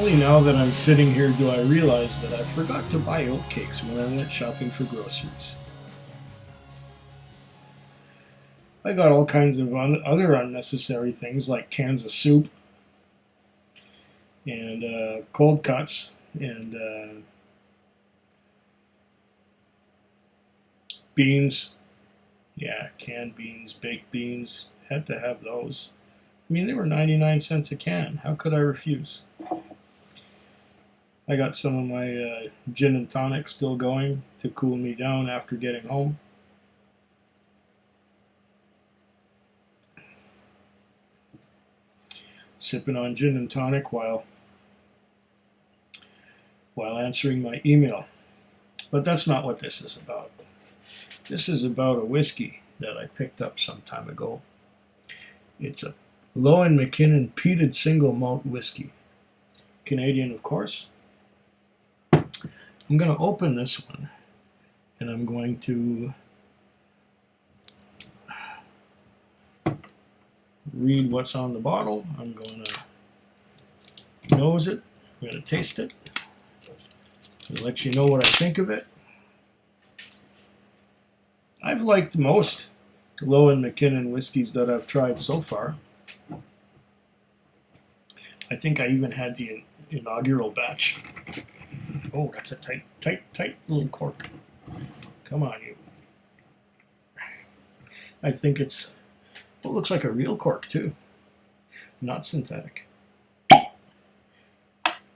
Only now that I'm sitting here do I realize that I forgot to buy oatcakes when I went shopping for groceries. I got all kinds of other unnecessary things like cans of soup and cold cuts and beans. Yeah, canned beans, baked beans. Had to have those. I mean, they were 99 cents a can. How could I refuse? I got some of my gin and tonic still going to cool me down after getting home. Sipping on gin and tonic while answering my email. But that's not what this is about. This is about a whiskey that I picked up some time ago. It's a Lowen McKinnon peated single malt whiskey. Canadian, of course. I'm going to open this one and I'm going to read what's on the bottle. I'm going to nose it. I'm going to taste it. I'll let you know what I think of it. I've liked most Lowen McKinnon whiskeys that I've tried so far. I think I even had the inaugural batch. Oh, that's a tight little cork. Come on, you. I think it looks like a real cork too, not synthetic.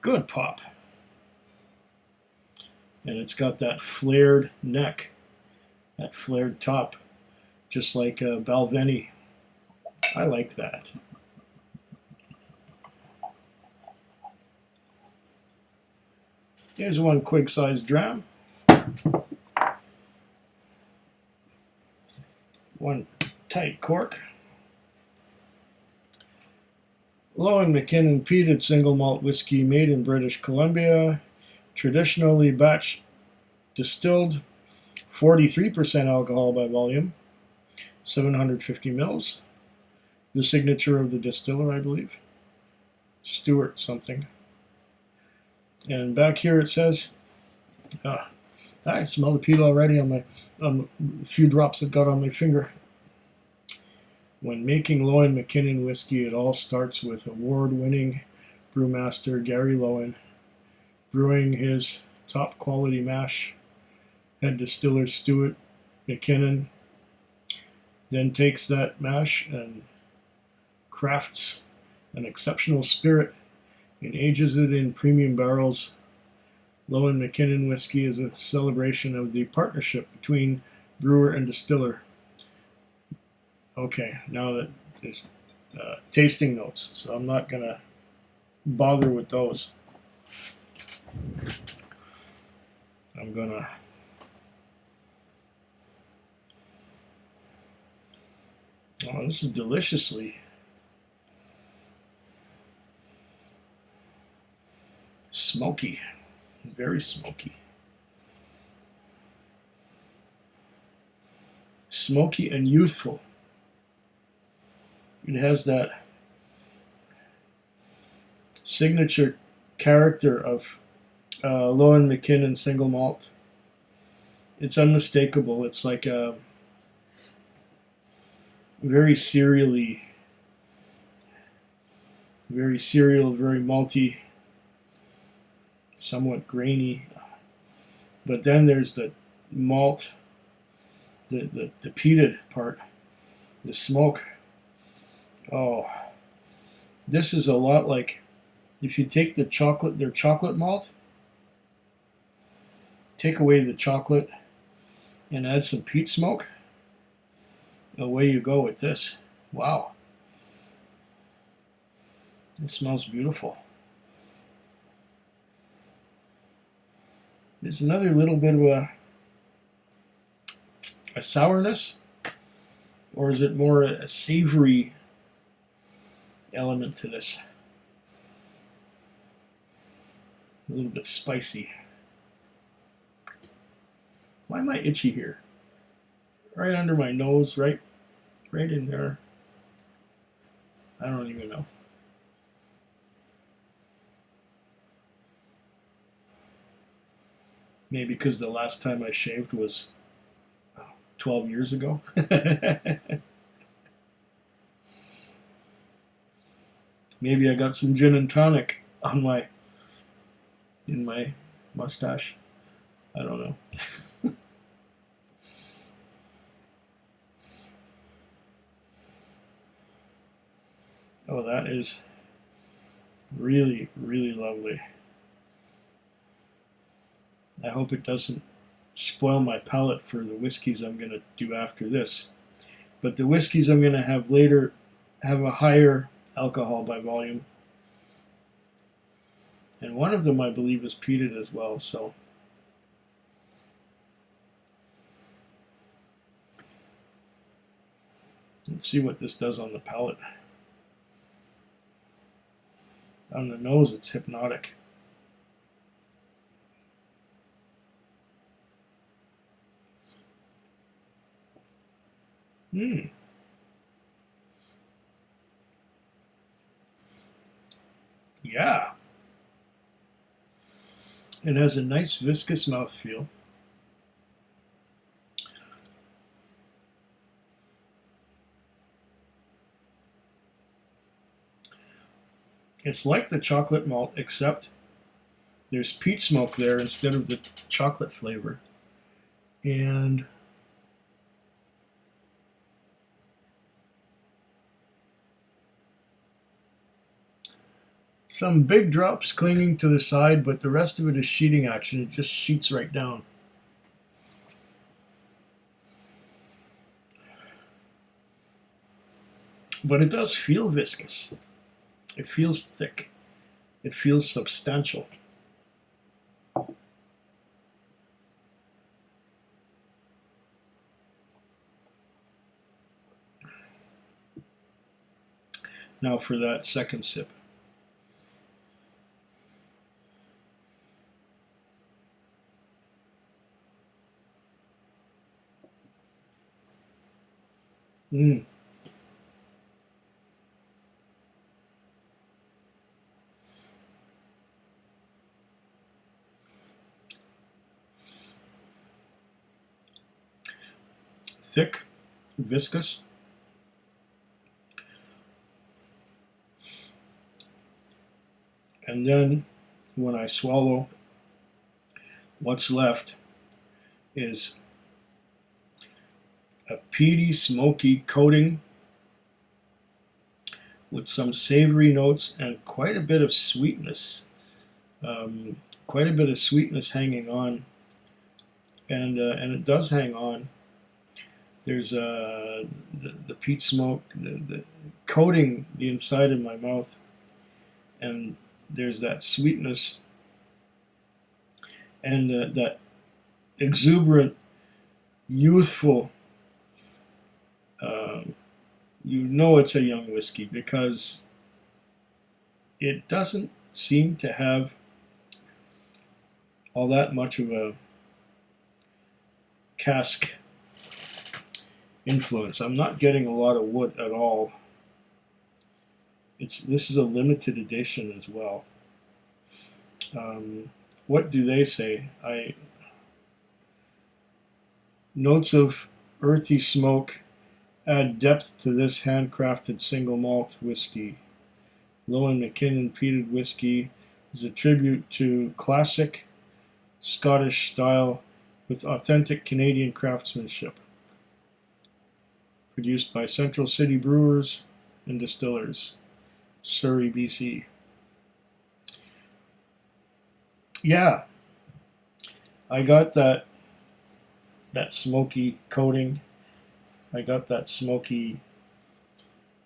Good pop. And it's got that flared neck, that flared top, just like Balvenie. I like that. Here's one quick-sized dram. One tight cork. Lowen McKinnon peated single malt whiskey made in British Columbia. Traditionally batch distilled, 43% alcohol by volume, 750 mils. The signature of the distiller, I believe. Stewart something. And back here it says, I smell the peat already on a few drops that got on my finger. When making Lowen McKinnon whiskey, it all starts with award-winning brewmaster Gary Lowen brewing his top quality mash. Head distiller Stuart McKinnon then takes that mash and crafts an exceptional spirit and ages it in premium barrels. Lowen McKinnon whiskey is a celebration of the partnership between brewer and distiller. Okay, now that there's tasting notes, so I'm not going to bother with those. I'm going to oh, this is deliciously smoky, very smoky. Smoky and youthful. It has that signature character of Lowen McKinnon single malt. It's unmistakable. It's like a very cereal, very malty, somewhat grainy. But then there's the malt, the peated part, the smoke. Oh, this is a lot like if you take their chocolate malt, take away the chocolate and add some peat smoke. Away you go with this. Wow. It smells beautiful. There's another little bit of a sourness, or is it more a savory element to this? A little bit spicy. Why am I itchy here? Right under my nose, right in there. I don't even know. Maybe because the last time I shaved was 12 years ago. Maybe I got some gin and tonic in my mustache. I don't know. Oh, that is really, really lovely. I hope it doesn't spoil my palate for the whiskeys I'm going to do after this. But the whiskeys I'm going to have later have a higher alcohol by volume. And one of them, I believe, is peated as well. So let's see what this does on the palate. On the nose, it's hypnotic. Yeah. It has a nice viscous mouthfeel. It's like the chocolate malt, except there's peat smoke there instead of the chocolate flavor. And some big drops clinging to the side, but the rest of it is sheeting action. It just sheets right down. But it does feel viscous. It feels thick. It feels substantial. Now for that second sip. Mm. Thick, viscous. And then when I swallow, what's left is a peaty, smoky coating with some savory notes and quite a bit of sweetness. Quite a bit of sweetness hanging on, and it does hang on. There's the peat smoke, the coating the inside of my mouth, and there's that sweetness and that exuberant, youthful. You know it's a young whiskey because it doesn't seem to have all that much of a cask influence. I'm not getting a lot of wood at all. This is a limited edition as well. What do they say? Notes of earthy smoke add depth to this handcrafted single malt whiskey. Lowen McKinnon peated whiskey is a tribute to classic Scottish style with authentic Canadian craftsmanship. Produced by Central City Brewers and Distillers, Surrey, BC. Yeah, I got that smoky coating. I got that smoky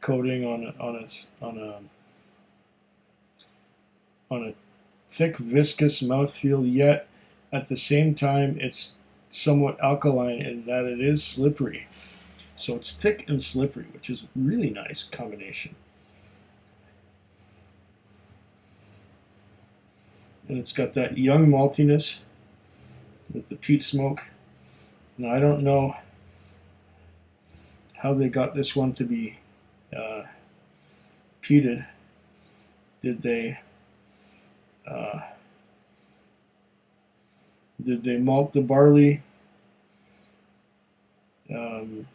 coating on a thick, viscous mouthfeel. Yet at the same time, it's somewhat alkaline in that it is slippery. So it's thick and slippery, which is a really nice combination. And it's got that young maltiness with the peat smoke. Now, I don't know how they got this one to be peated. Did they Did they malt the barley and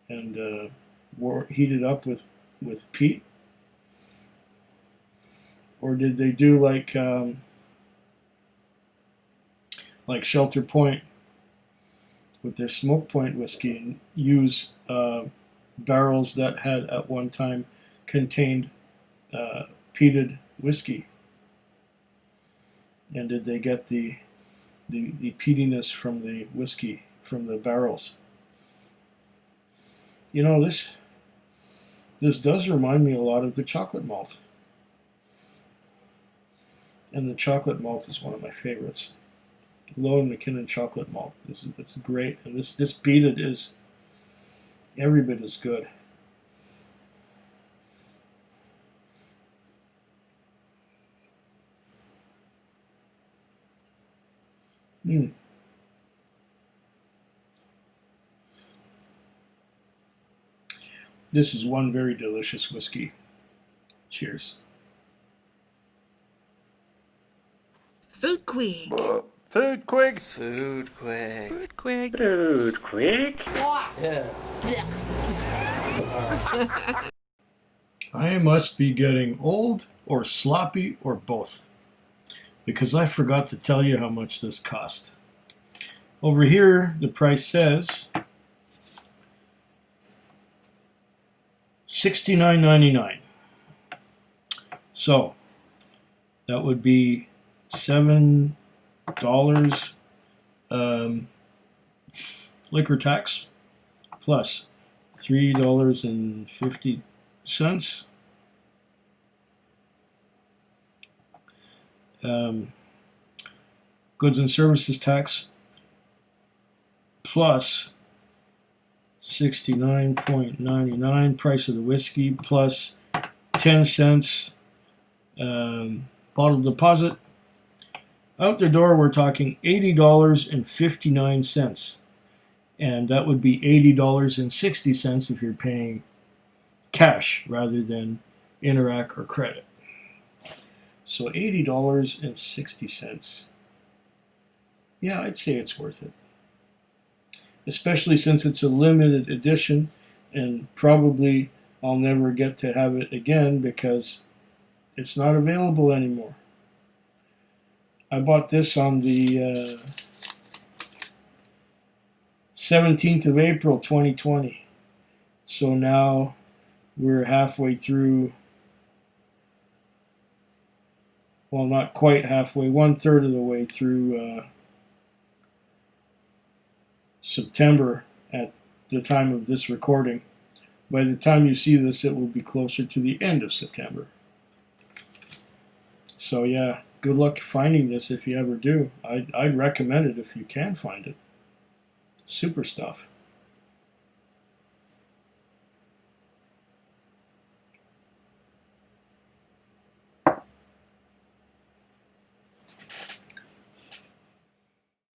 heat it up with peat? Or did they do like Shelter Point with their Smoke Point whiskey and use barrels that had at one time contained peated whiskey? And did they get the peatiness from the whiskey from the barrels? You know, this does remind me a lot of the chocolate malt. And the chocolate malt is one of my favorites. Lowen McKinnon chocolate malt. It's great. And this peated is every bit as good. This is one very delicious whiskey. Cheers. Food Quig. Food Quig. Food Quig. Food Quig. Food Quig. I must be getting old or sloppy or both, because I forgot to tell you how much this cost. Over here, the price says $69.99. So that would be $7 liquor tax plus $3.50 goods and services tax plus $69.99 price of the whiskey plus 10 cents bottle deposit. Out the door, we're talking $80.59, and that would be $80.60 if you're paying cash rather than Interac or credit. So $80.60. Yeah, I'd say it's worth it, especially since it's a limited edition, and probably I'll never get to have it again because it's not available anymore. I bought this on the 17th of April 2020. So now we're halfway through, well, not quite halfway, 1/3 of the way through September at the time of this recording. By the time you see this, it will be closer to the end of September. So yeah, good luck finding this if you ever do. I'd recommend it if you can find it. Super stuff.